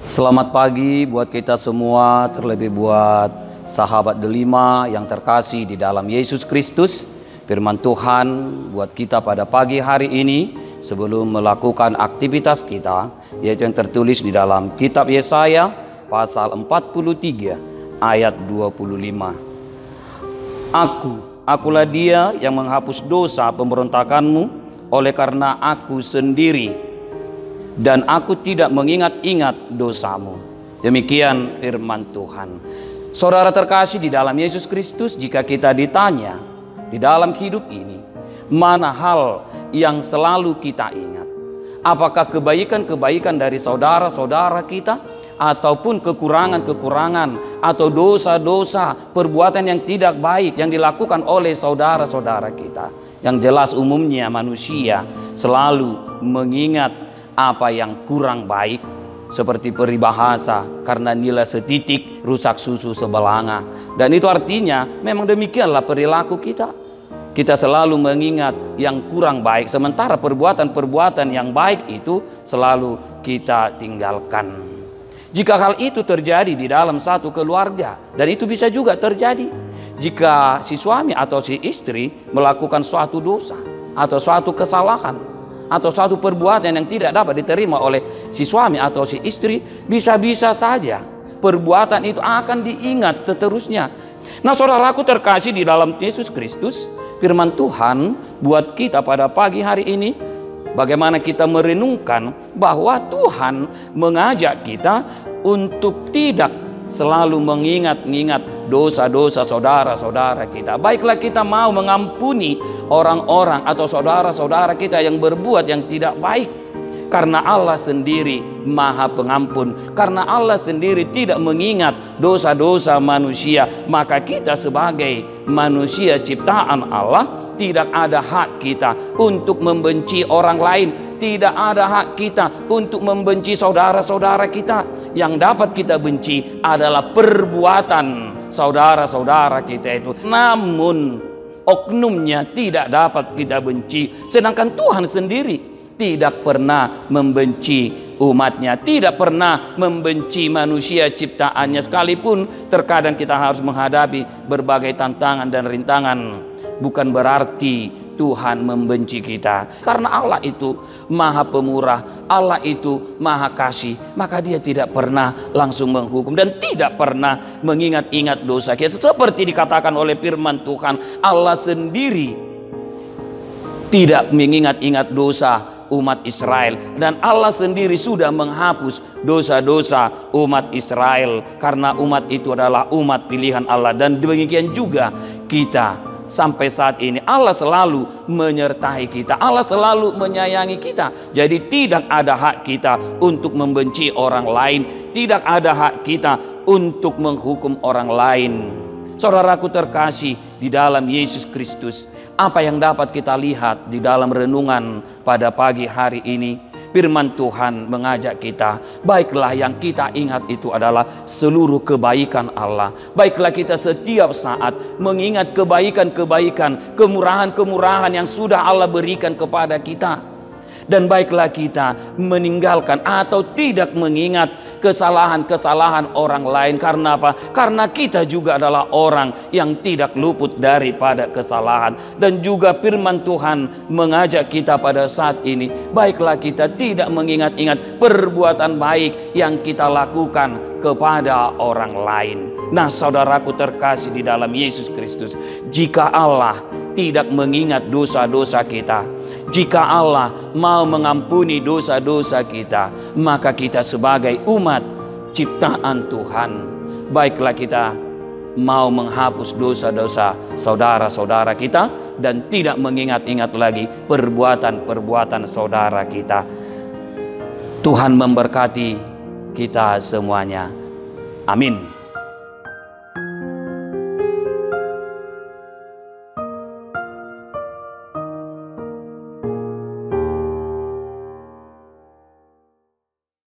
Selamat pagi buat kita semua, terlebih buat sahabat delima yang terkasih di dalam Yesus Kristus. Firman Tuhan buat kita pada pagi hari ini sebelum melakukan aktivitas kita, yaitu yang tertulis di dalam kitab Yesaya pasal 43 ayat 25. Akulah dia yang menghapus dosa pemberontakanmu, oleh karena aku sendiri dan aku tidak mengingat-ingat dosamu. Demikian firman Tuhan. Saudara terkasih di dalam Yesus Kristus, jika kita ditanya di dalam hidup ini, mana hal yang selalu kita ingat? Apakah kebaikan-kebaikan dari saudara-saudara kita, ataupun kekurangan-kekurangan atau dosa-dosa, perbuatan yang tidak baik yang dilakukan oleh saudara-saudara kita? Yang jelas umumnya manusia selalu mengingat apa yang kurang baik, seperti peribahasa, karena nilai setitik rusak susu sebelanga. Dan itu artinya memang demikianlah perilaku kita. Kita selalu mengingat yang kurang baik, sementara perbuatan-perbuatan yang baik itu selalu kita tinggalkan. Jika hal itu terjadi di dalam satu keluarga, dan itu bisa juga terjadi jika si suami atau si istri melakukan suatu dosa atau suatu kesalahan atau suatu perbuatan yang tidak dapat diterima oleh si suami atau si istri, bisa-bisa saja perbuatan itu akan diingat seterusnya. Nah, saudaraku terkasih di dalam Yesus Kristus, firman Tuhan buat kita pada pagi hari ini, bagaimana kita merenungkan bahwa Tuhan mengajak kita untuk tidak selalu mengingat-ingat dosa-dosa saudara-saudara kita. Baiklah kita mau mengampuni orang-orang atau saudara-saudara kita yang berbuat yang tidak baik, karena Allah sendiri Maha Pengampun, karena Allah sendiri tidak mengingat dosa-dosa manusia. Maka kita sebagai manusia ciptaan Allah, tidak ada hak kita untuk membenci orang lain. Tidak ada hak kita untuk membenci saudara-saudara kita. Yang dapat kita benci adalah perbuatan saudara-saudara kita itu. Namun oknumnya tidak dapat kita benci. Sedangkan Tuhan sendiri tidak pernah membenci umatnya, tidak pernah membenci manusia ciptaannya. Sekalipun terkadang kita harus menghadapi berbagai tantangan dan rintangan, bukan berarti Tuhan membenci kita. Karena Allah itu Maha Pemurah, Allah itu Maha Kasih, maka Dia tidak pernah langsung menghukum dan tidak pernah mengingat-ingat dosa kita. Seperti dikatakan oleh firman Tuhan, Allah sendiri tidak mengingat-ingat dosa umat Israel, dan Allah sendiri sudah menghapus dosa-dosa umat Israel, karena umat itu adalah umat pilihan Allah. Dan demikian juga kita. Sampai saat ini Allah selalu menyertai kita, Allah selalu menyayangi kita. Jadi tidak ada hak kita untuk membenci orang lain, tidak ada hak kita untuk menghukum orang lain. Saudaraku terkasih di dalam Yesus Kristus, apa yang dapat kita lihat di dalam renungan pada pagi hari ini? Firman Tuhan mengajak kita, baiklah yang kita ingat itu adalah seluruh kebaikan Allah. Baiklah kita setiap saat mengingat kebaikan-kebaikan, kemurahan-kemurahan yang sudah Allah berikan kepada kita. Dan baiklah kita meninggalkan atau tidak mengingat kesalahan-kesalahan orang lain. Karena apa? Karena kita juga adalah orang yang tidak luput daripada kesalahan. Dan juga firman Tuhan mengajak kita pada saat ini, baiklah kita tidak mengingat-ingat perbuatan baik yang kita lakukan kepada orang lain. Nah, saudaraku terkasih di dalam Yesus Kristus, jika Allah tidak mengingat dosa-dosa kita, jika Allah mau mengampuni dosa-dosa kita, maka kita sebagai umat ciptaan Tuhan, baiklah kita mau menghapus dosa-dosa saudara-saudara kita dan tidak mengingat-ingat lagi perbuatan-perbuatan saudara kita. Tuhan memberkati kita semuanya. Amin.